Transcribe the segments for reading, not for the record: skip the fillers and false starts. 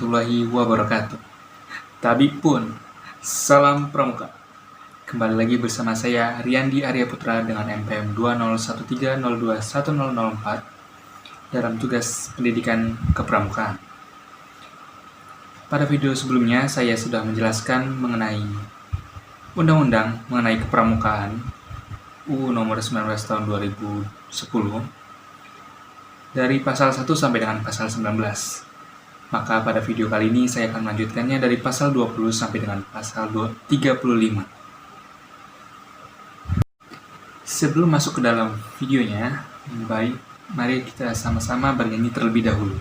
warahmatullahi wabarakatuh. Tabib pun, salam pramuka. Kembali lagi bersama saya Riyandi Arya Putra dengan NPM 2013021004 dalam tugas pendidikan kepramukaan. Pada video sebelumnya saya sudah menjelaskan mengenai undang-undang mengenai kepramukaan UU nomor 19 tahun 2010 dari pasal 1 sampai dengan pasal 19. Maka pada video kali ini saya akan melanjutkannya dari pasal 20 sampai dengan pasal 35. Sebelum masuk ke dalam videonya, baik, mari kita sama-sama bernyanyi terlebih dahulu.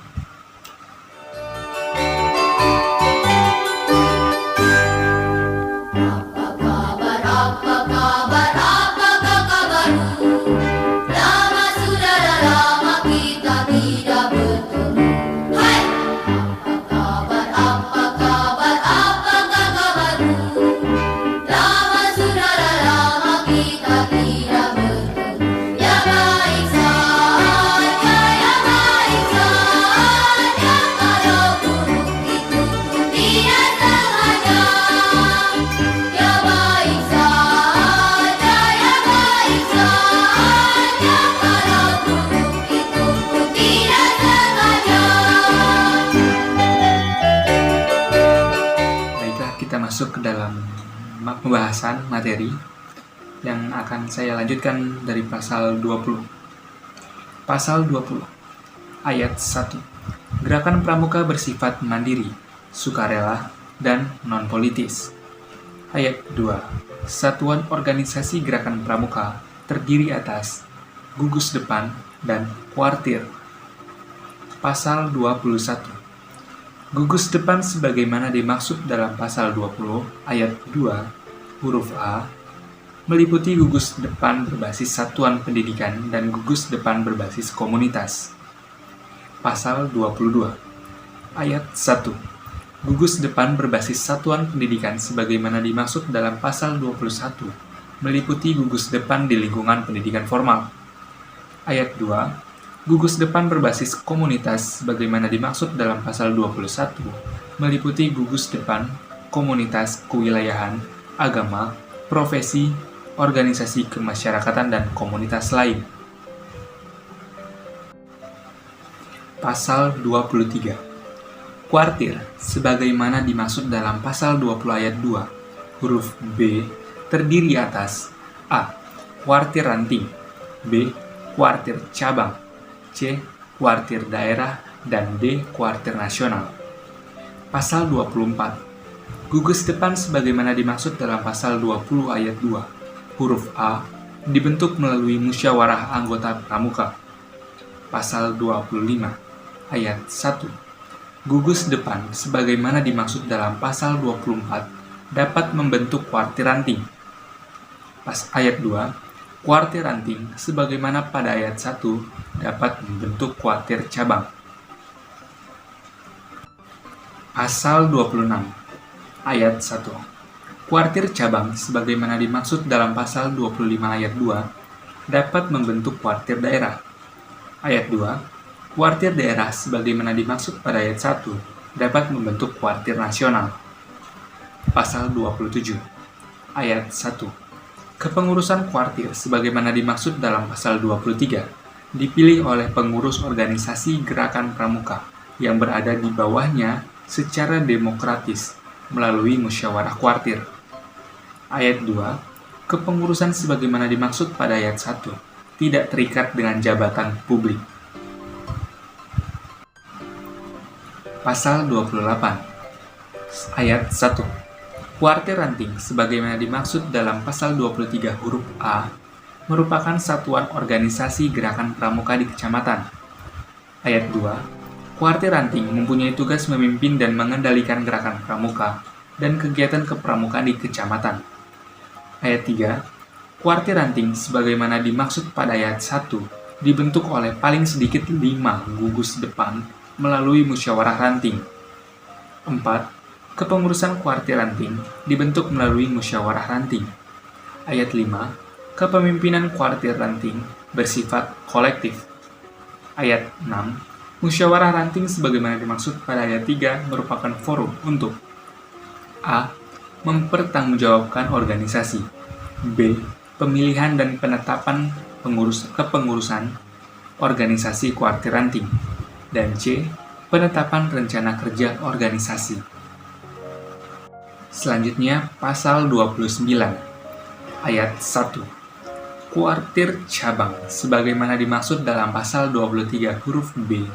Masuk ke dalam pembahasan materi yang akan saya lanjutkan dari pasal 20. Pasal 20 ayat 1. Gerakan pramuka bersifat mandiri, sukarela, dan non-politis. Ayat 2. Satuan organisasi gerakan pramuka terdiri atas gugus depan dan kuartir. Pasal 21. Gugus depan sebagaimana dimaksud dalam pasal 20 ayat 2 huruf A meliputi gugus depan berbasis satuan pendidikan dan gugus depan berbasis komunitas. Pasal 22 ayat 1. Gugus depan berbasis satuan pendidikan sebagaimana dimaksud dalam pasal 21 meliputi gugus depan di lingkungan pendidikan formal. Ayat 2. Gugus depan berbasis komunitas sebagaimana dimaksud dalam pasal 21 meliputi gugus depan, komunitas, kewilayahan, agama, profesi, organisasi kemasyarakatan, dan komunitas lain. Pasal 23. Kuartir sebagaimana dimaksud dalam pasal 20 ayat 2 huruf B terdiri atas A. Kuartir ranting, B. Kuartir cabang, C. Kuartir daerah, dan D. Kuartir nasional. Pasal 24. Gugus depan sebagaimana dimaksud dalam pasal 20 ayat 2 huruf A dibentuk melalui musyawarah anggota pramuka. Pasal 25 ayat 1. Gugus depan sebagaimana dimaksud dalam pasal 24 dapat membentuk kuartir ranting. Ayat 2. Kuartir ranting sebagaimana pada ayat 1 dapat membentuk kuartir cabang. Pasal 26 ayat 1. Kuartir cabang sebagaimana dimaksud dalam pasal 25 ayat 2 dapat membentuk kuartir daerah. Ayat 2. Kuartir daerah sebagaimana dimaksud pada ayat 1 dapat membentuk kuartir nasional. Pasal 27 ayat 1. Kepengurusan kuartir sebagaimana dimaksud dalam pasal 23 dipilih oleh pengurus organisasi gerakan pramuka yang berada di bawahnya secara demokratis melalui musyawarah kuartir. Ayat 2. Kepengurusan sebagaimana dimaksud pada ayat 1 tidak terikat dengan jabatan publik. Pasal 28 ayat 1. Kuartir ranting sebagaimana dimaksud dalam pasal 23 huruf A merupakan satuan organisasi gerakan pramuka di kecamatan. Ayat 2. Kuartir ranting mempunyai tugas memimpin dan mengendalikan gerakan pramuka dan kegiatan kepramukaan di kecamatan. Ayat 3. Kuartir ranting sebagaimana dimaksud pada ayat 1 dibentuk oleh paling sedikit 5 gugus depan melalui musyawarah ranting. 4. Kepengurusan kuartir ranting dibentuk melalui musyawarah ranting. Ayat 5. Kepemimpinan kuartir ranting bersifat kolektif. Ayat 6. Musyawarah ranting sebagaimana dimaksud pada ayat 3 merupakan forum untuk A. Mempertanggungjawabkan organisasi. B. Pemilihan dan penetapan kepengurusan organisasi kuartir ranting. Dan C. Penetapan rencana kerja organisasi. Selanjutnya, pasal 29, ayat 1. Kuartir cabang, sebagaimana dimaksud dalam pasal 23 huruf B,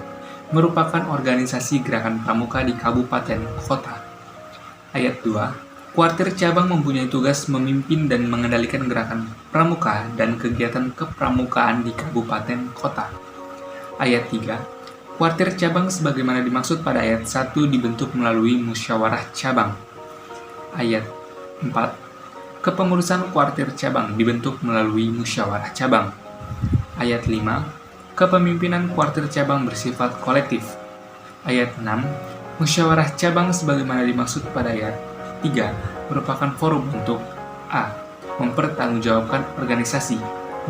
merupakan organisasi gerakan pramuka di kabupaten kota. Ayat 2. Kuartir cabang mempunyai tugas memimpin dan mengendalikan gerakan pramuka dan kegiatan kepramukaan di kabupaten kota. Ayat 3. Kuartir cabang sebagaimana dimaksud pada ayat 1 dibentuk melalui musyawarah cabang. Ayat 4. Kepengurusan kuartir cabang dibentuk melalui musyawarah cabang. Ayat 5. Kepemimpinan kuartir cabang bersifat kolektif. Ayat 6. Musyawarah cabang sebagaimana dimaksud pada ayat 3 merupakan forum untuk A. Mempertanggungjawabkan organisasi.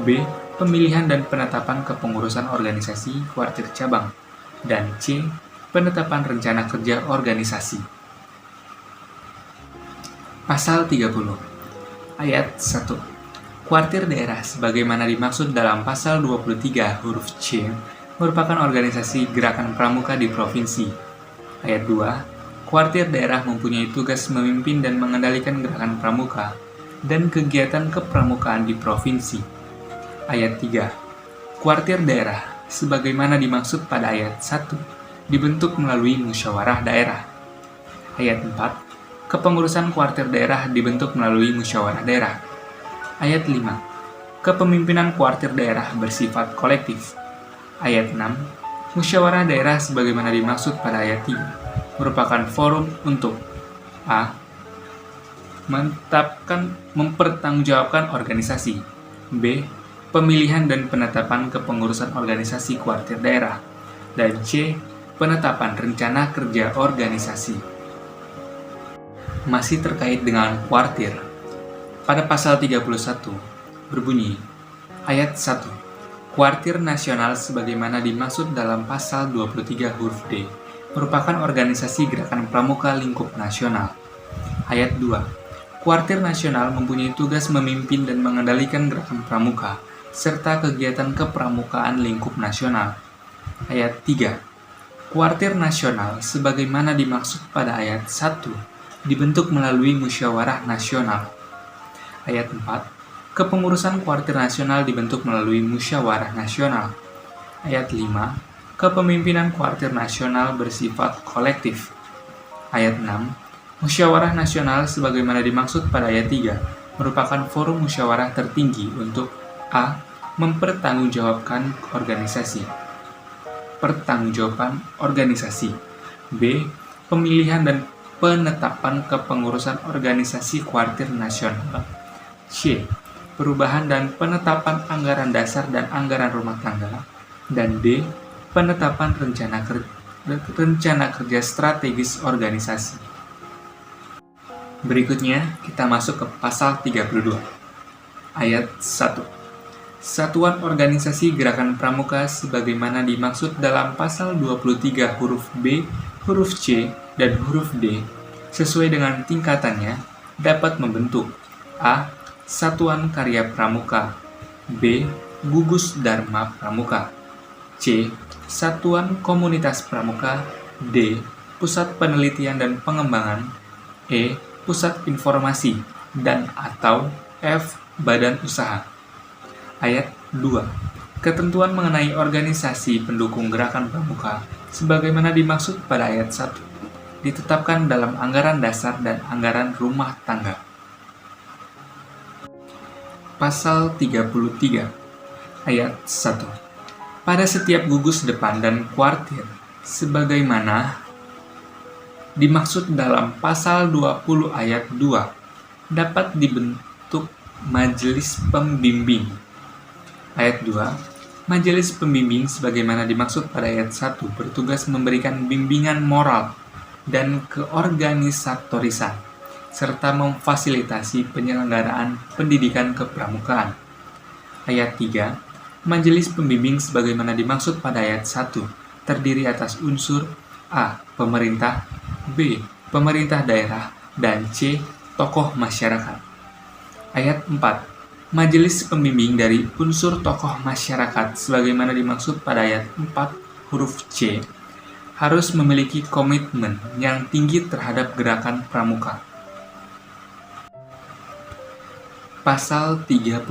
B. Pemilihan dan penetapan kepengurusan organisasi kuartir cabang. Dan C. Penetapan rencana kerja organisasi. Pasal 30, ayat 1. Kuartir daerah sebagaimana dimaksud dalam pasal 23 huruf C merupakan organisasi gerakan pramuka di provinsi. Ayat 2. Kuartir daerah mempunyai tugas memimpin dan mengendalikan gerakan pramuka dan kegiatan kepramukaan di provinsi. Ayat 3. Kuartir daerah sebagaimana dimaksud pada ayat 1 dibentuk melalui musyawarah daerah. Ayat 4. Kepengurusan kuartir daerah dibentuk melalui musyawarah daerah. Ayat 5. Kepemimpinan kuartir daerah bersifat kolektif. Ayat 6. Musyawarah daerah sebagaimana dimaksud pada ayat 3 merupakan forum untuk A. Mempertanggungjawabkan organisasi. B. Pemilihan dan penetapan kepengurusan organisasi kuartir daerah. Dan C. Penetapan rencana kerja organisasi. Masih terkait dengan kuartir. Pada pasal 31 berbunyi, ayat 1. Kuartir nasional sebagaimana dimaksud dalam pasal 23 huruf D merupakan organisasi gerakan pramuka lingkup nasional. Ayat 2. Kuartir nasional mempunyai tugas memimpin dan mengendalikan gerakan pramuka serta kegiatan kepramukaan lingkup nasional. Ayat 3. Kuartir nasional sebagaimana dimaksud pada ayat 1 dibentuk melalui musyawarah nasional. Ayat 4. Kepengurusan kuartir nasional dibentuk melalui musyawarah nasional. Ayat 5. Kepemimpinan kuartir nasional bersifat kolektif. Ayat 6. Musyawarah nasional sebagaimana dimaksud pada ayat 3 merupakan forum musyawarah tertinggi untuk A. Mempertanggungjawabkan organisasi. Pertanggungjawaban organisasi. B. Pemilihan dan penetapan kepengurusan organisasi kuartir nasional. C. Perubahan dan penetapan anggaran dasar dan anggaran rumah tangga. Dan D. Penetapan rencana kerja strategis organisasi. Berikutnya, kita masuk ke pasal 32. Ayat 1. Satuan organisasi gerakan pramuka sebagaimana dimaksud dalam pasal 23 huruf B, huruf C, dan huruf D sesuai dengan tingkatannya dapat membentuk A. Satuan Karya Pramuka. B. Gugus Dharma Pramuka. C. Satuan Komunitas Pramuka. D. Pusat Penelitian dan Pengembangan. E. Pusat Informasi dan atau F. Badan Usaha. Ayat 2. Ketentuan mengenai organisasi pendukung gerakan pramuka sebagaimana dimaksud pada ayat 1 ditetapkan dalam anggaran dasar dan anggaran rumah tangga. Pasal 33 ayat 1. Pada setiap gugus depan dan kuartir sebagaimana dimaksud dalam pasal 20 ayat 2 dapat dibentuk majelis pembimbing. Ayat 2. Majelis pembimbing sebagaimana dimaksud pada ayat 1 bertugas memberikan bimbingan moral dan keorganisatorisan, serta memfasilitasi penyelenggaraan pendidikan kepramukaan. Ayat 3. Majelis pembimbing sebagaimana dimaksud pada ayat 1 terdiri atas unsur A. Pemerintah, B. Pemerintah daerah, dan C. Tokoh masyarakat. Ayat 4. Majelis pembimbing dari unsur tokoh masyarakat sebagaimana dimaksud pada ayat 4 huruf C harus memiliki komitmen yang tinggi terhadap gerakan pramuka. Pasal 34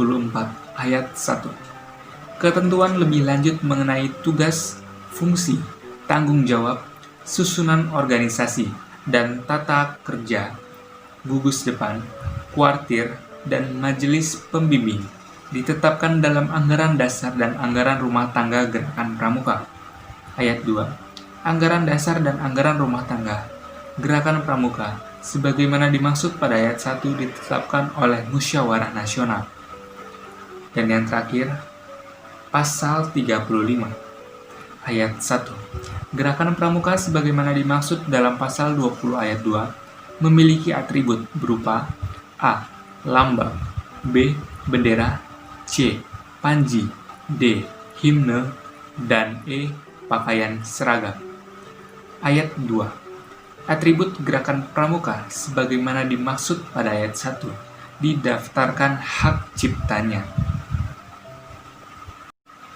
ayat 1. Ketentuan lebih lanjut mengenai tugas, fungsi, tanggung jawab, susunan organisasi, dan tata kerja, gugus depan, kuartir, dan majelis pembimbing ditetapkan dalam anggaran dasar dan anggaran rumah tangga gerakan pramuka. Ayat 2. Anggaran dasar dan anggaran rumah tangga gerakan pramuka sebagaimana dimaksud pada ayat 1 ditetapkan oleh Musyawarah Nasional. Dan yang terakhir, pasal 35 ayat 1. Gerakan pramuka sebagaimana dimaksud dalam pasal 20 ayat 2 memiliki atribut berupa A. Lambang, B. Bendera, C. Panji, D. Himne, dan E. Pakaian seragam. Ayat 2. Atribut gerakan pramuka sebagaimana dimaksud pada ayat 1 didaftarkan hak ciptanya.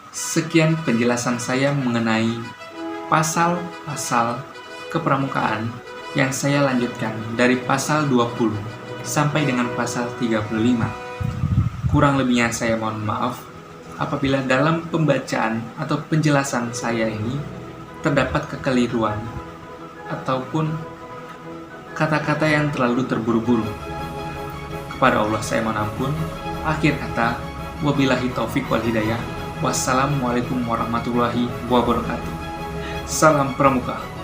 Sekian penjelasan saya mengenai pasal-pasal kepramukaan yang saya lanjutkan dari pasal 20 sampai dengan pasal 35. Kurang lebihnya saya mohon maaf apabila dalam pembacaan atau penjelasan saya ini terdapat kekeliruan ataupun kata-kata yang terlalu terburu-buru. Kepada Allah saya mohon ampun. Akhir kata, wabillahi taufik wal hidayah. Wassalamualaikum warahmatullahi wabarakatuh. Salam pramuka.